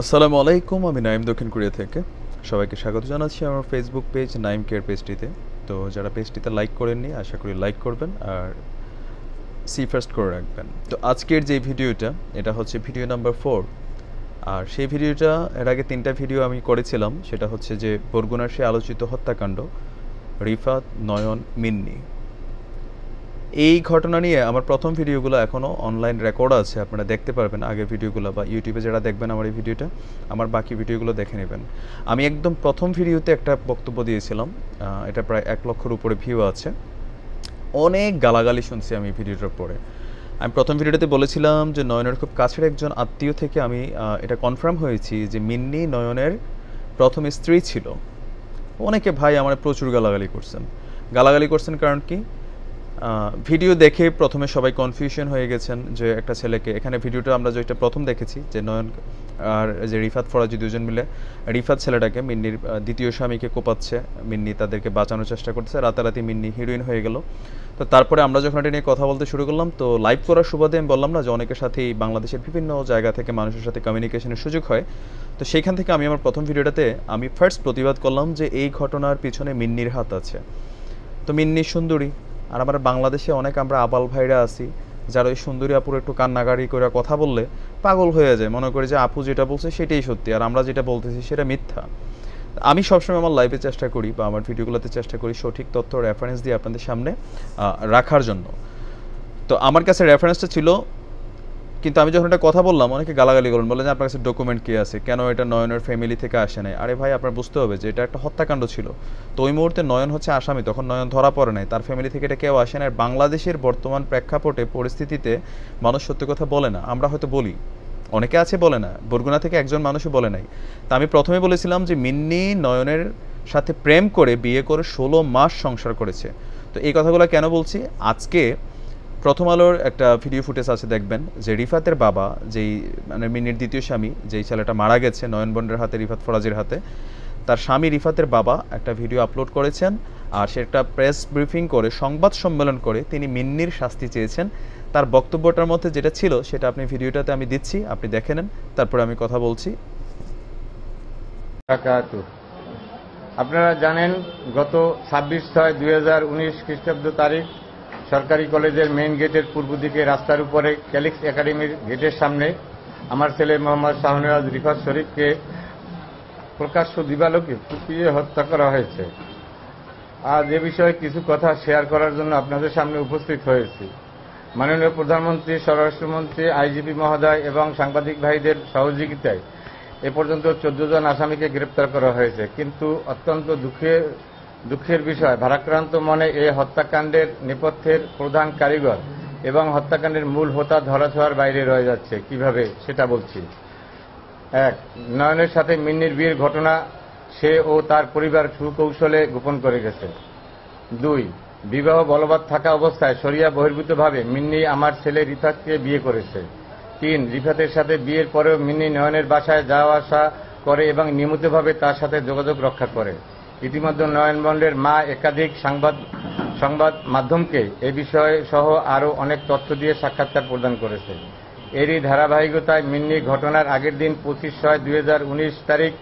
আসসালামু আলাইকুম, আমি নাইম দক্ষিণ কোরিয়া থেকে। সবাইকে স্বাগত জানাচ্ছি আমার ফেসবুক পেজ নাইম কেয়ার পেজটিতে। তো যারা পেজটিতে লাইক করেননি আশা করি লাইক করবেন আর সি ফার্স্ট করে রাখবেন। তো আজকের যে ভিডিওটা এটা হচ্ছে ভিডিও নাম্বার 4। আর সেই ভিডিওটা এর আগে 3টা ভিডিও আমি করেছিলাম, সেটা হচ্ছে যে বরগুনার সে আলোচিত হত্যাকাণ্ড রিফাত, নয়ন, মিন্নি। এই ঘটনা নিয়ে আমার প্রথম ভিডিওগুলো এখনও অনলাইন রেকর্ড আছে, আপনারা দেখতে পারবেন আগের ভিডিওগুলো, বা ইউটিউবে যারা দেখবেন আমার এই ভিডিওটা আমার বাকি ভিডিওগুলো দেখে নেবেন। আমি একদম প্রথম ভিডিওতে একটা বক্তব্য দিয়েছিলাম, এটা প্রায় 1 লক্ষের উপরে ভিউ আছে। অনেক গালাগালি শুনছি আমি ভিডিওটার পরে। আমি প্রথম ভিডিওটাতে বলেছিলাম যে নয়নের খুব কাছের একজন আত্মীয় থেকে আমি এটা কনফার্ম হয়েছি যে মিন্নি নয়নের প্রথম স্ত্রী ছিল। অনেকে ভাই আমার প্রচুর গালাগালি করছেন কারণ কি, ভিডিও দেখে প্রথমে সবাই কনফিউশন হয়ে গেছেন যে একটা ছেলেকে, এখানে ভিডিওটা আমরা যেটা প্রথম দেখেছি যে নয়ন আর যে রিফাত ফরাজি দুজন মিলে রিফাত ছেলেটাকে মিন্নির দ্বিতীয় স্বামীকে কোপাচ্ছে, মিন্নি তাদেরকে বাঁচানোর চেষ্টা করছে, রাতারাতি মিন্নি হিরোইন হয়ে গেল। তো তারপরে আমরা যখন এটা নিয়ে কথা বলতে শুরু করলাম, তো লাইভ করার সুবাদে আমি বললাম না যে অনেকের সাথেই বাংলাদেশের বিভিন্ন জায়গা থেকে মানুষের সাথে কমিউনিকেশনের সুযোগ হয়। তো সেইখান থেকে আমি আমার প্রথম ভিডিওটাতে আমি ফার্স্ট প্রতিবাদ করলাম যে এই ঘটনার পিছনে মিন্নির হাত আছে। তো মিন্নি সুন্দরী, আর আমরা বাংলাদেশে অনেক আমরা আবাল ভাইরা আছি যারা ওই সুন্দরী আপুর একটু কান্নাকাড়ি করে কথা বললে পাগল হয়ে যায়, মনে করি যে আপু যেটা বলছে সেটাই সত্যি আর আমরা যেটা বলতেছি সেটা মিথ্যা। আমি সবসময় আমার লাইভে চেষ্টা করি বা আমার ভিডিওগুলোতে চেষ্টা করি সঠিক তথ্য রেফারেন্স দিয়ে আপনাদের সামনে রাখার জন্য। তো আমার কাছে রেফারেন্সটা ছিল, কিন্তু আমি যখন একটা কথা বললাম অনেকে গালাগালি করলেন, বললেন যে আপনার কাছে ডকুমেন্ট কী আছে, কেন এটা নয়নের ফ্যামিলি থেকে আসে নাই। আরে ভাই, আপনার বুঝতে হবে যে এটা একটা হত্যাকাণ্ড ছিল। তো ওই মুহূর্তে নয়ন হচ্ছে আসামি, তখন নয়ন ধরা পড়ে নাই, তার ফ্যামিলি থেকে এটা কেউ আসে না। আর বাংলাদেশের বর্তমান প্রেক্ষাপটে পরিস্থিতিতে মানুষ সত্যি কথা বলে না, আমরা হয়তো বলি, অনেকে আছে বলে না, বরগুনা থেকে একজন মানুষও বলে নাই। তা আমি প্রথমে বলেছিলাম যে মিন্নি নয়নের সাথে প্রেম করে বিয়ে করে 16 মাস সংসার করেছে। তো এই কথাগুলো কেন বলছি, আজকে প্রথম আলোর একটা ভিডিও ফুটেজ আছে, দেখবেন যে রিফাতের বাবা, যেই মানে মিন্নির দ্বিতীয় স্বামী, যেই ছেলেটা মারা গেছে নয়ন বন্ডের হাতে, রিফাত ফরাজির হাতে, তার স্বামী রিফাতের বাবা একটা ভিডিও আপলোড করেছেন। আর সেটা প্রেস ব্রিফিং করে, সংবাদ সম্মেলন করে তিনি মিন্নির শাস্তি চেয়েছেন। তার বক্তব্যটার মধ্যে যেটা ছিল সেটা আপনি ভিডিওটাতে আমি দিচ্ছি, আপনি দেখে নেন, তারপরে আমি কথা বলছি। আপনারা জানেন, গত 26/6/2019 খ্রিস্টাব্দ তারিখ সরকারি কলেজের মেইন গেটের পূর্ব দিকে রাস্তার উপরে ক্যালিক্স একাডেমির গেটের সামনে আমার ছেলে মোহাম্মদ শাহনেওয়াজ রিফাত শরীফকে প্রকাশ্য দিবালোকে কুপিয়ে হত্যা করা হয়েছে। আজ এ বিষয়ে কিছু কথা শেয়ার করার জন্য আপনাদের সামনে উপস্থিত হয়েছি। মাননীয় প্রধানমন্ত্রী, স্বরাষ্ট্রমন্ত্রী, আইজিপি মহোদয় এবং সাংবাদিক ভাইদের সহযোগিতায় এ পর্যন্ত 14 জন আসামিকে গ্রেপ্তার করা হয়েছে। কিন্তু অত্যন্ত দুঃখের বিষয়, ভারাক্রান্ত মনে এই হত্যাকাণ্ডের নেপথ্যের প্রধান কারিগর এবং হত্যাকাণ্ডের মূল হোতা ধরাছোঁয়ার বাইরে রয়ে যাচ্ছে। কিভাবে সেটা বলছি। 1. নয়নের সাথে মিন্নির বিয়ের ঘটনা সে ও তার পরিবার সুকৌশলে গোপন করে গেছে। 2. বিবাহ বলবৎ থাকা অবস্থায় শরিয়া বহির্ভূতভাবে মিন্নি আমার ছেলে রিফাতকে বিয়ে করেছে। 3. রিফাতের সাথে বিয়ের পরেও মিন্নি নয়নের বাসায় যাওয়া আসা করে এবং নিয়মিতভাবে তার সাথে যোগাযোগ রক্ষা করে। ইতিমধ্যে নয়ন বন্ডের মা একাধিক সংবাদ মাধ্যমকে এ বিষয়ে সহ আরও অনেক তথ্য দিয়ে সাক্ষাৎকার প্রদান করেছে। এরই ধারাবাহিকতায় মিন্নি ঘটনার আগের দিন 25/6/2019 তারিখ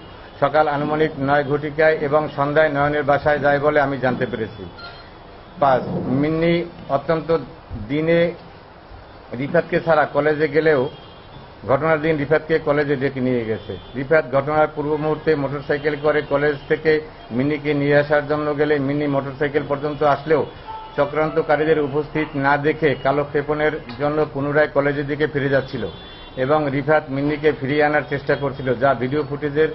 সকাল আনুমানিক 9 ঘটিকায় এবং সন্ধ্যায় নয়নের বাসায় যায় বলে আমি জানতে পেরেছি। 5. মিন্নি অত্যন্ত দিনে রিফাতকে ছাড়া কলেজে গেলেও ঘটনার দিন রিফাতকে কলেজে ডেকে নিয়ে গেছে। রিফাত ঘটনার পূর্ব মুহূর্তে মোটরসাইকেল করে কলেজ থেকে মিন্নিকে নিয়ে আসার জন্য গেলে মিন্নি মোটরসাইকেল পর্যন্ত আসলেও চক্রান্তকারীদের উপস্থিত না দেখে কালক্ষেপণের জন্য পুনরায় কলেজের দিকে ফিরে যাচ্ছিল এবং রিফাত মিন্নিকে ফিরিয়ে আনার চেষ্টা করছিল, যা ভিডিও ফুটেজের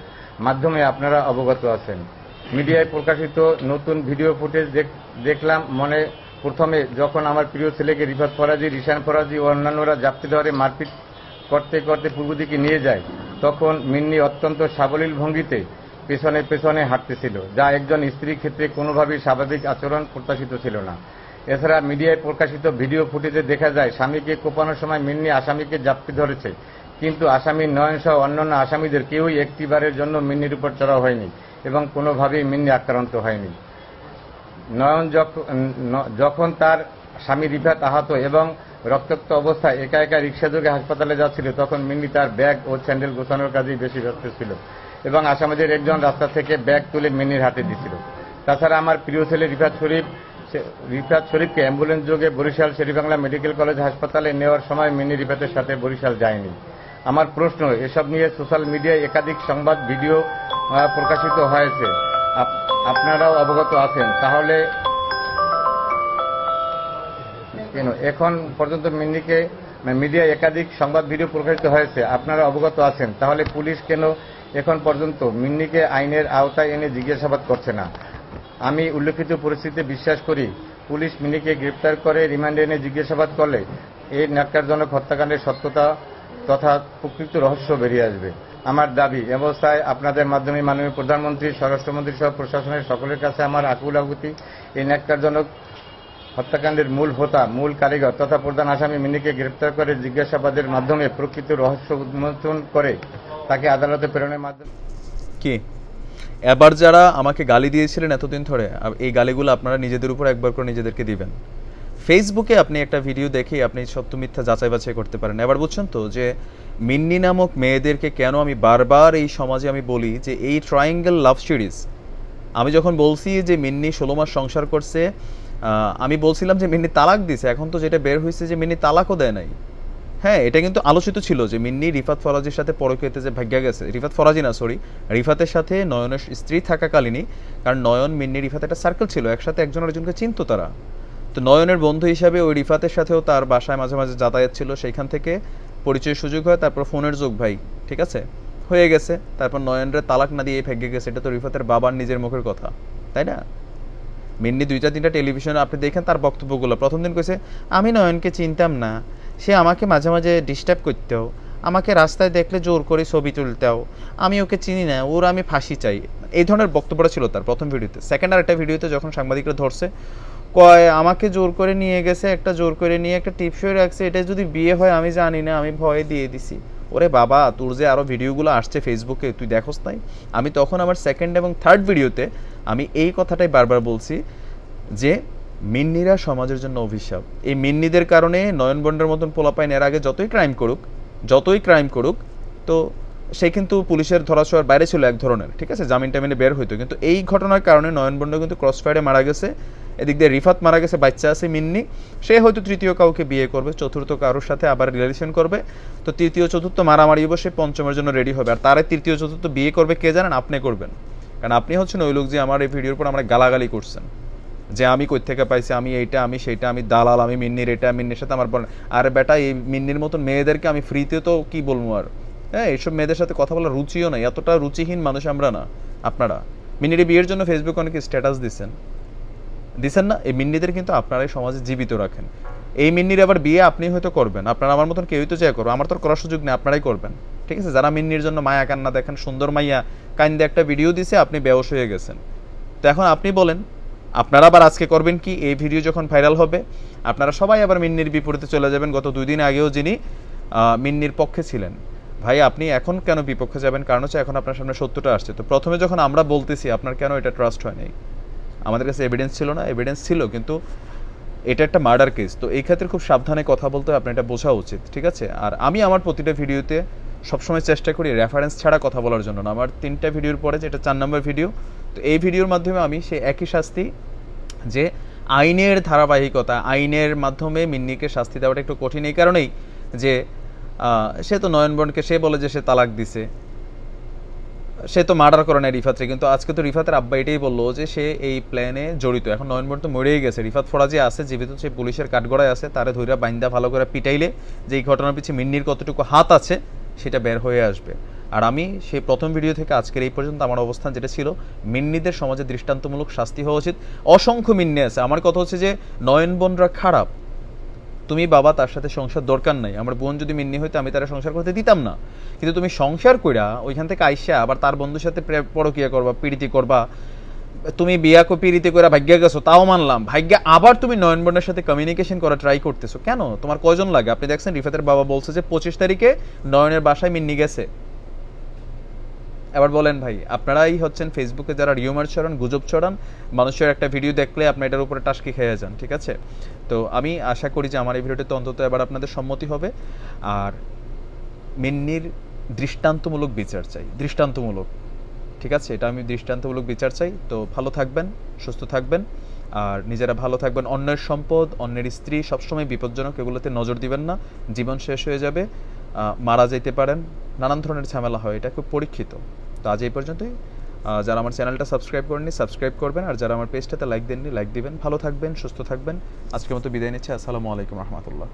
মাধ্যমে আপনারা অবগত আছেন। মিডিয়ায় প্রকাশিত নতুন ভিডিও ফুটেজ দেখলাম মনে প্রথমে, যখন আমার প্রিয় ছেলেকে রিফাত ফরাজি, রিশান ফরাজি ও অন্যান্যরা জাপ্তি ধরে মারপিট করতে করতে পূর্ব দিকে নিয়ে যায়, তখন মিন্নি অত্যন্ত সাবলীল ভঙ্গিতে পেছনে পেছনে হাঁটতেছিল, যা একজন স্ত্রীর ক্ষেত্রে কোনোভাবেই স্বাভাবিক আচরণ প্রত্যাশিত ছিল না। এছাড়া মিডিয়ায় প্রকাশিত ভিডিও ফুটেজে দেখা যায় স্বামীকে কোপানোর সময় মিন্নি আসামিকে জাপ্তি ধরেছে, কিন্তু আসামি নয়ন সহ অন্যান্য আসামিদের কেউই একটিবারের জন্য মিন্নির উপর চড়াও হয়নি এবং কোনোভাবেই মিন্নি আক্রান্ত হয়নি। নয়ন যখন তার স্বামী রিফাত আহত এবং রক্তাক্ত অবস্থায় একা একা রিকশাযোগে হাসপাতালে যাচ্ছিল, তখন মিন্নি তার ব্যাগ ও স্যান্ডেল গোছানোর কাজেই বেশি ব্যস্ত ছিল এবং আসামিদের একজন রাস্তা থেকে ব্যাগ তুলে মিন্নির হাতে দিছিল। তাছাড়া আমার প্রিয় ছেলে রিফাত শরীফকে অ্যাম্বুলেন্স যোগে বরিশাল শেরেবাংলা মেডিকেল কলেজ হাসপাতালে নেওয়ার সময় মিন্নি রিফাতের সাথে বরিশাল যায়নি। আমার প্রশ্ন, এসব নিয়ে সোশ্যাল মিডিয়ায় একাধিক সংবাদ ভিডিও প্রকাশিত হয়েছে, আপনারাও অবগত আছেন, তাহলে কেন এখন পর্যন্ত মিন্নিকে মিডিয়ায় একাধিক সংবাদ ভিডিও প্রকাশিত হয়েছে, আপনারা অবগত আছেন, তাহলে পুলিশ কেন এখন পর্যন্ত মিন্নিকে আইনের আওতায় এনে জিজ্ঞাসাবাদ করছে না? আমি উল্লেখিত পরিস্থিতিতে বিশ্বাস করি পুলিশ মিন্নিকে গ্রেপ্তার করে রিমান্ডে এনে জিজ্ঞাসাবাদ করলে এই ন্যাক্কারজনক হত্যাকাণ্ডের সত্যতা তথা প্রকৃত রহস্য বেরিয়ে আসবে। আমার দাবি, এ অবস্থায় আপনাদের মাধ্যমে মাননীয় প্রধানমন্ত্রী, স্বরাষ্ট্রমন্ত্রী সহ প্রশাসনের সকলের কাছে আমার আকুল আকুতি, এই ন্যাক্কারজনক হত্যাকাণ্ডের মূল হোতা, মূল কারিগর তথা প্রধান আসামি মিন্নিকে গ্রেপ্তার করে জিজ্ঞাসাবাদের মাধ্যমে প্রকৃত রহস্য উন্মোচন করে তাকে আদালতে প্রেরণের মাধ্যমে। কি এবার যারা আমাকে গালি দিয়েছিলেন এতদিন ধরে, এই গালিগুলো আপনারা নিজেদের উপর একবার করে নিজেদেরকে দিবেন। ফেসবুকে আপনি একটা ভিডিও দেখে আপনি সত্য মিথ্যা যাচাই বাছাই করতে পারেন। এবার বুঝছেন তো যে মিন্নি নামক মেয়েদেরকে কেন আমি বারবার এই সমাজে আমি বলি যে এই ট্রায়াঙ্গেল লাভ সিরিজ, আমি যখন বলছি যে মিন্নি 16 মাস সংসার করছে, আমি বলছিলাম যে মিন্নি তালাক দিছে, এখন তো যেটা বের হয়েছে যে মিন্নি তালাকও দেয় নাই। হ্যাঁ, এটা কিন্তু আলোচিত ছিল যে মিন্নি রিফাত ফরাজির সাথে পরকীয়াতে যে ভাগ্যা গেছে, রিফাতের সাথে নয়নের স্ত্রী থাকাকালীনই, কারণ নয়ন মিন্নি রিফাত একটা সার্কেল ছিল, একসাথে একজন আরেকজনকে চিনতো তারা। তো নয়নের বন্ধু হিসাবে ওই রিফাতের সাথেও তার বাসায় মাঝে মাঝে যাতায়াত ছিল, সেইখান থেকে পরিচয়ের সুযোগ হয়, তারপর ফোনের যোগ ভাই, ঠিক আছে, হয়ে গেছে। তারপর নয়নরে তালাক না দিয়ে ভাগ্যে গেছে, এটা তো রিফাতের বাবার নিজের মুখের কথা, তাই না? মিন্নি 2-3টা টেলিভিশনে আপনি দেখেন তার বক্তব্যগুলো। প্রথম দিন কইছে আমি নয়নকে চিনতাম না, সে আমাকে মাঝে মাঝে ডিস্টার্ব করতেও, আমাকে রাস্তায় দেখলে জোর করে ছবি তুলতেও, আমি ওকে চিনি না, ওর আমি ফাঁসি চাই, এই ধরনের বক্তব্যটা ছিল তার প্রথম ভিডিওতে। সেকেন্ড আর একটা ভিডিওতে যখন সাংবাদিকরা ধরছে, কয় আমাকে জোর করে নিয়ে গেছে, জোর করে নিয়ে একটা টিপসই রাখছে, এটা যদি বিয়ে হয় আমি জানি না, আমি ভয়ে দিয়ে দিছি। ওরে বাবা, তোর যে আরও ভিডিওগুলো আসছে ফেসবুকে তুই দেখোস নাই? আমি তখন আমার সেকেন্ড এবং থার্ড ভিডিওতে আমি এই কথাটাই বারবার বলছি যে মিন্নিরা সমাজের জন্য অভিশাপ। এই মিন্নিদের কারণে নয়নবন্ডের মতন পোলাপাইন এর আগে যতই ক্রাইম করুক তো সে কিন্তু পুলিশের ধরাছোঁয়ার বাইরে ছিল এক ধরনের, ঠিক আছে, জামিন টামিনে বের হইতো, কিন্তু এই ঘটনার কারণে নয়নবন্ড কিন্তু ক্রসফায়ারে মারা গেছে, এদিক দিয়ে রিফাত মারা গেছে, বাচ্চা আছে মিন্নি, সে হয়তো তৃতীয় কাউকে বিয়ে করবে, চতুর্থ কারোর সাথে আবার রিলেশন করবে, তো তৃতীয় চতুর্থ মারামারি হবে, সে পঞ্চমের জন্য রেডি হবে। আর তারে তৃতীয় চতুর্থ বিয়ে করবে কে জানেন? আপনি করবেন, কারণ আপনি হচ্ছেন ওই লোক যে আমার এই ভিডিওর পর আমরা গালাগালি করছেন যে আমি কই থেকে পাইছি, আমি এইটা, আমি সেইটা, আমি দালাল, আমি মিন্নির এটা, মিন্নির সাথে আমার বোন। আর বেটা, এই মিন্নির মতন মেয়েদেরকে আমি ফ্রিতে তো কি বলবো আর, হ্যাঁ, এইসব মেয়েদের সাথে কথা বলার রুচিও নাই, এতটা রুচিহীন মানুষ আমরা না। আপনারা মিন্নির বিয়ের জন্য ফেসবুকে অনেকে স্ট্যাটাস দিচ্ছেন না, এই মিন্নিদের কিন্তু আপনারাই সমাজে জীবিত রাখেন। এই মিন্নির আবার বিয়ে আপনি হয়তো করবেন, আপনারা আমার মতন কেউই তো চাই করবো, আমার তো করার সুযোগ নেই, আপনারাই করবেন, ঠিক আছে? যারা মিন্নির জন্য মায়া কান্না দেখেন, সুন্দর মাইয়া কান্দে একটা ভিডিও দিছে, আপনি বেহোশ হয়ে গেছেন, তো এখন আপনি বলেন আপনারা আবার আজকে করবেন কি? এই ভিডিও যখন ভাইরাল হবে আপনারা সবাই আবার মিন্নির বিপরীতে চলে যাবেন। গত 2 দিন আগেও যিনি মিন্নির পক্ষে ছিলেন, ভাই আপনি এখন কেন বিপক্ষে যাবেন? কারণ হচ্ছে এখন আপনার সামনে সত্যটা আসছে। তো প্রথমে যখন আমরা বলতেছি আপনার কেন এটা ট্রাস্ট হয় নাই? আমাদের কাছে এভিডেন্স ছিল না, এভিডেন্স ছিল, কিন্তু এটা একটা মার্ডার কেস, তো এই ক্ষেত্রে খুব সাবধানে কথা বলতে হবে, আপনার এটা বোঝা উচিত, ঠিক আছে? আর আমি আমার প্রতিটা ভিডিওতে সবসময় চেষ্টা করি রেফারেন্স ছাড়া কথা বলার জন্য না। আমার 3টা ভিডিওর পরে যেটা 4 নম্বর ভিডিও, তো এই ভিডিওর মাধ্যমে আমি সেই একই শাস্তি, যে আইনের ধারাবাহিকতা, আইনের মাধ্যমে মিন্নিকে শাস্তি দেওয়াটা একটু কঠিন এই কারণেই যে সে তো নয়নবন্ডকে সে বলে যে সে তালাক দিছে, সে তো মার্ডার করে নাই রিফাতরে, কিন্তু আজকে তো রিফাতের আব্বা এটাই বললো যে সে এই প্ল্যানে জড়িত। এখন নয়নবন্ড তো মরেই গেছে, রিফাত ফরাজি আছে জীবিত, সে পুলিশের কাঠগড়ায় আছে, তারে ধৈর্য বাইন্দা ভালো করে পিটাইলে যে এই ঘটনার পিছিয়ে মিন্নির কতটুকু হাত আছে সেটা বের হয়ে আসবে। আর আমি সেই প্রথম ভিডিও থেকে আজকের এই পর্যন্ত আমার অবস্থান যেটা ছিল, মিন্নিদের সমাজে দৃষ্টান্তমূলক শাস্তি হওয়া উচিত। অসংখ্য মিন্নি আছে, আমার কথা হচ্ছে যে নয়নবনরা খারাপ, তুমি বাবা তার সাথে সংসার দরকার নাই, আমার বোন যদি মিন্নি হইতো আমি তারা সংসার করতে দিতাম না, কিন্তু তুমি সংসার কইরা ওইখান থেকে আইসা আবার তার বন্ধুর সাথে পরকিয়া করবা, পীড়িতি করবা, তুমি বিয়াকে পীড়িতি করে ভাগ্যে গেছো তাও মানলাম, ভাগ্যে আবার তুমি নয়নবনের সাথে কমিউনিকেশন করা ট্রাই করতেছো কেন? তোমার কয়জন লাগে? আপনি দেখছেন রিফাতের বাবা বলছে যে 25 তারিখে নয়নের বাসায় মিন্নি গেছে, এবার বলেন ভাই, আপনারাই হচ্ছেন ফেসবুকে যারা রিউমার ছড়ান, গুজব ছড়ান, মানুষের একটা ভিডিও দেখলে আপনি এটার উপরে টাসকি খেয়ে যান, ঠিক আছে? তো আমি আশা করি যে আমার এই ভিডিওতে অন্তত এবার আপনাদের সম্মতি হবে। আর মিন্নির দৃষ্টান্তমূলক বিচার চাই, দৃষ্টান্তমূলক, ঠিক আছে? এটা আমি দৃষ্টান্তমূলক বিচার চাই। তো ভালো থাকবেন, সুস্থ থাকবেন, আর নিজেরা ভালো থাকবেন। অন্যের সম্পদ, অন্যের স্ত্রী সবসময় বিপজ্জনক, এগুলোতে নজর দিবেন না, জীবন শেষ হয়ে যাবে, মারা যেতে পারেন, নানান ধরনের ঝামেলা হয়, এটা খুব পরীক্ষিত। তো আজ এই পর্যন্তই। যারা আমার চ্যানেলটা সাবস্ক্রাইব করেননি সাবস্ক্রাইব করবেন, আর যারা আমার পেজটাতে লাইক দেননি লাইক দিবেন। ভালো থাকবেন, সুস্থ থাকবেন। আজকের মতো বিদায় নিচ্ছি। আসসালামু আলাইকুম রহমতুল্লাহ।